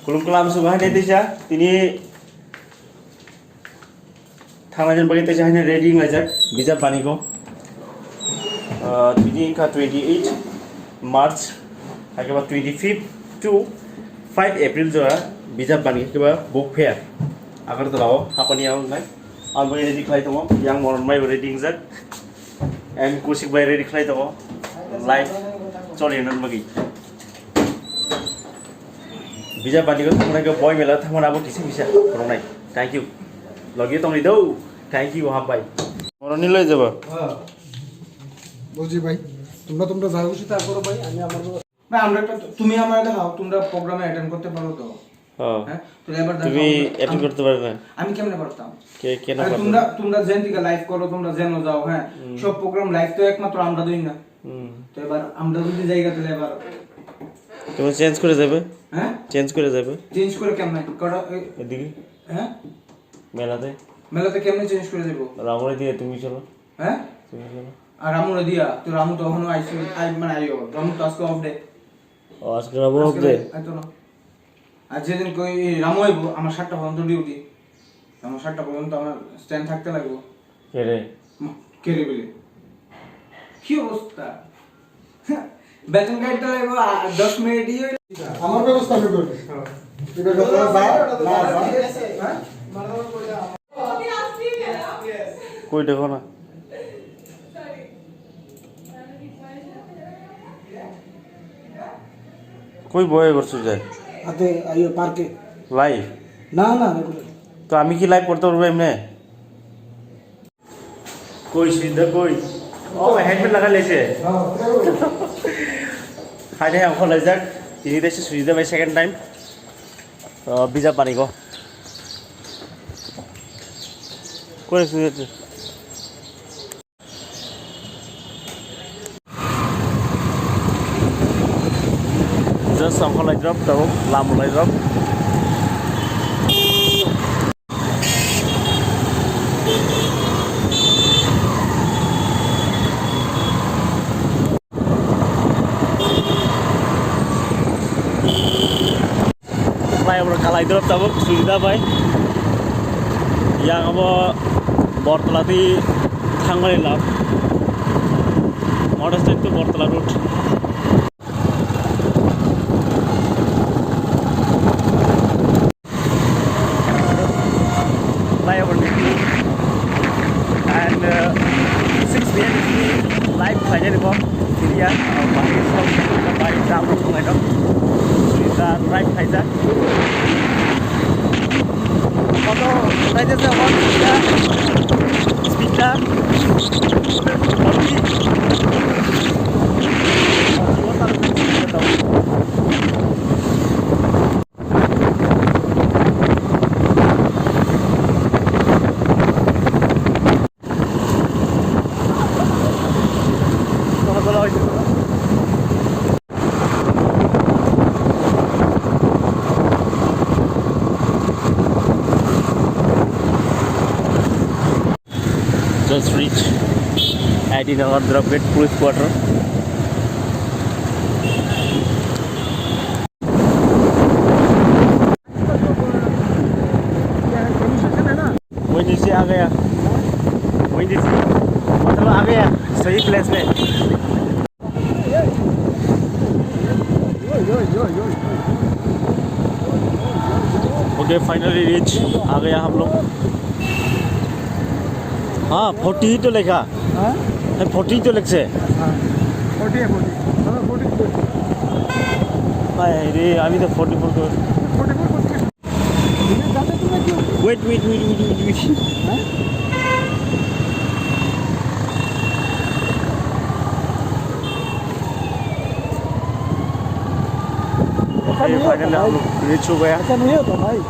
Kulum-kulam subahan itu sih, ini Thanglajan bagi itu hanya ready ngajak, bisa paniko. Ini ka 28 March, akibat 25 to 5 April juga bisa paniko akibat book fair. Agar terlalu apa nih yang naik? Al bagi ready kelai temo, yang moron mai ready ngajak, and kusik bagi ready kelai temo, live, sorry nan bagi. Bisa paniko thanglajan ke boy mela thanglajan abu kisi bisa, kurang naik. Thank you. Lagi tong lido. Thank you হাম ভাই মরনি লই যাব বুঝি ভাই তোমরা যা খুশি তা করো ভাই আমি আমার ভাই আমরা একটা তুমি আমার দেখাও তোমরা প্রোগ্রামে অ্যাটেন্ড করতে পারো তো হ্যাঁ তো এবার দেখো তুমি অ্যাটেন্ড করতে পারবে না আমি কেমনে পারতাম কেন আরে তোমরা জেন থেকে লাইভ করো তোমরা জেনও যাও হ্যাঁ সব প্রোগ্রাম লাইভ তো একমাত্র আমরা দেই না তো এবার আমরা যদি জায়গা দিলে এবার তুমি চেঞ্জ করে যাবে হ্যাঁ চেঞ্জ করে যাবে চেঞ্জ করে কেমনে করা এদিকে হ্যাঁ মেলাতে কেমনে চেঞ্জ করে দেব রামুরে দিয়ে তুমি চলো হ্যাঁ তুমি চলো আর রামুরে দিয়া তো রামু তো এখনো আইও রামু তো আজকে অফ ডে ও আজকে রামু অফ ডে আইতো না আর যেদিন কই রামু আইব আমার 7টা পর্যন্ত ডিউটি আমার 7টা পর্যন্ত আমার স্ট্যান্ড থাকতে লাগবে কে রে বলে কি অবস্থা বেতন কাটতে লাগবে 10 মিনিটই আমার ব্যবস্থা আমি করব এটা কথা না কই দেখো না কই বয়ে করছো যায় আতে আইও পার্কে লাইভ না তো আমি কি লাইভ করতে পারবো এমনি কই সিদ্ধা কই ও হেডমেট লাগা লেছে হাইডে অংশ লাই যাক তিনি দেশে সুইদা বাই সেকেন্ড টাইম বিজা পানি গো করে সুইদা just অংশ লাই ড্রপ তো লাম লাই drop flyover kalai drop tabuk sudah bay yang abo Bortolati thangmani lab motor stand to Bortola route flyover and 6 PM live saja di bawah Syria baik jauh sungai dong kita drive saja foto saja sama kita speaker just reach Adinagar Drapet Police Quarter. वहीं से आ गया वहीं से मतलब आ गया सही place में okay finally reach आ गया हम लोग हाँ 40 तो लिखा हाँ 40 तो लिख से 40 है 40 अरे अभी तो 44 को वेट फाइनली हम लोग रीच हो गया ऐसा नहीं होता भाई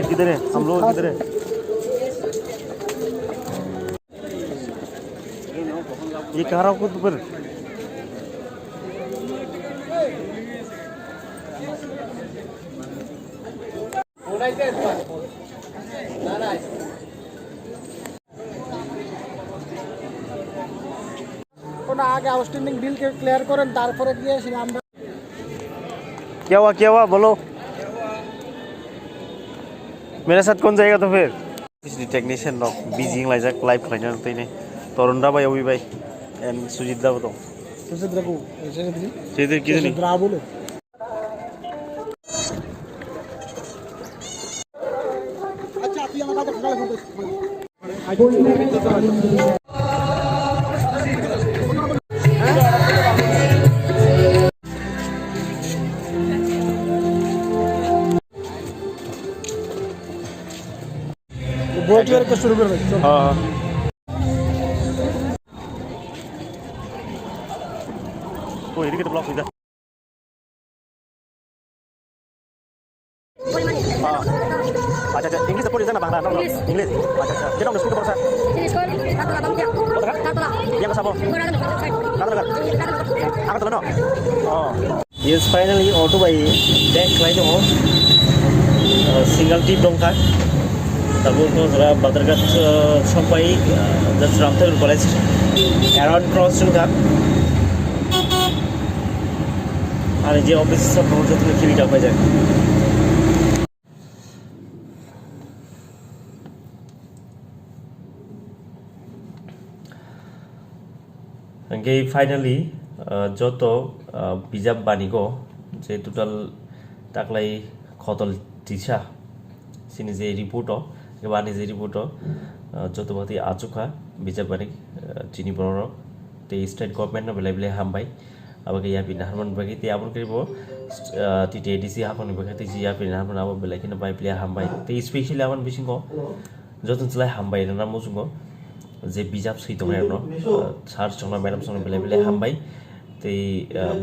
किधर है हम लोग किधर है ये कह रहा हूँ खुद पर ওটা আগে আউটস্ট্যান্ডিং বিলকে ক্লিয়ার করেন, তারপরে গিয়ে সে আমরা क्या हुआ बोलो मेरे साथ कौन जाएगा तो फिर बिजली टेक्नीशियन दं बिजि लाइजाक लाइभ खालायनो तैने तरुण दा भाई अबि भाई एन्ड सुजित दाबो दं সুচিত রাখু এসে দিদি सुजित কি জানি দ্রা বলে আচ্ছা তুই আমার কাছে ফোন করতে बोट करके शुरू कर दे हां ओ एडिट ब्लॉक हो जा अच्छा अच्छा इंग्लिश सपोर्ट जाना बांग्ला इंग्लिश अच्छा अच्छा जेटा स्पीकर पर yang sabo kata no oh yes finally auto by back line dong single tip dong kan তারপর তো যারা বাজারঘাট সবাই জাস্ট রামতল কলেজ অ্যারাউন্ড ক্রস সংখ্যা আর যে অফিস সব যত্ন খিরিটা হয়ে যায় ओमफ्राय फाइनालि যত बिजाब बानिगो जे टोटाल दाख्लै खतल टिसा सिनि जे रिपोर्टो बानि जे रिपोर्टो जतबादि आजुखा बिजाब बानि चिनि बरर ते स्टेट गभर्नमेन्ट न बेले बेले हामबाय आबागे यापि नाहरमन बागि ते आबन करिबो ति टेडिसि हाफन बागि ते यापि नाहरमन आबो बेले किन बाय प्ले हामबाय ते स्पेशली आबन बिसिंगो जतन चलाय हामबाय ना मुजुंगो जे बिजाब सैतो हेरनो सार संना मैडम संना बेले बेले हामबाय ते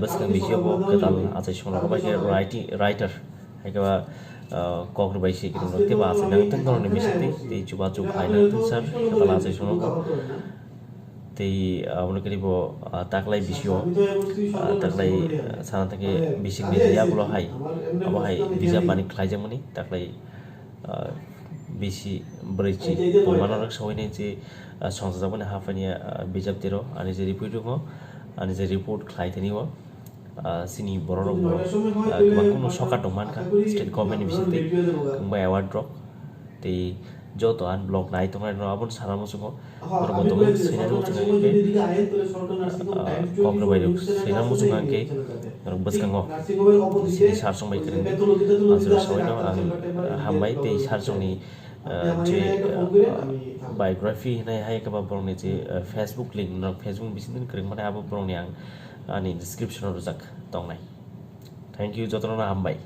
बसखं बिसियाबो गदाल आचाय संना बाय राइटर हायगा कग्र बायसि किनो तेबा आचाय नंग तंगरनि बिसिते ते जुबा जुब फाइना सर गदाल आचाय संना ते आबन करिबो ताकलाय बिसियो ताकलाय साना थाके बिसिंनि यागुलो हाय आबो हाय बिजाब बानि खलायजमनि ताकलाय बेसि ब्रैथि बमानरक सवैनाय जे संसाजाबनि हाफानिया बिजाब तेरो आनि जे रिपोर्ट दङ आनि जे रिपोर्ट खलायथनियो सिनि बररक गोबां सरकार दंमानखा स्टेट गभर्नमेन्ट बिसिते गोबां एवार्ड ड्रप ते যত আন ব্লক নাই তোমার আবন সারা মুসুকো আর বর্তমান সেনার মুসুকো কগ্র বাইরে সেনার মুসুকো আনকে আর বসকাঙ্গো সিনি সারসংবাই করেন আসলে সবাইনো হামবাই তে সারসংনি যে বায়োগ্রাফি নাই হাই কবা বরংনি যে ফেসবুক লিংক ন ফেসবুক বিসিদিন করেন মানে আবো বরংনি আং আনি ডেসক্রিপশন রজাক দংনাই থ্যাংক ইউ যতনা হামবাই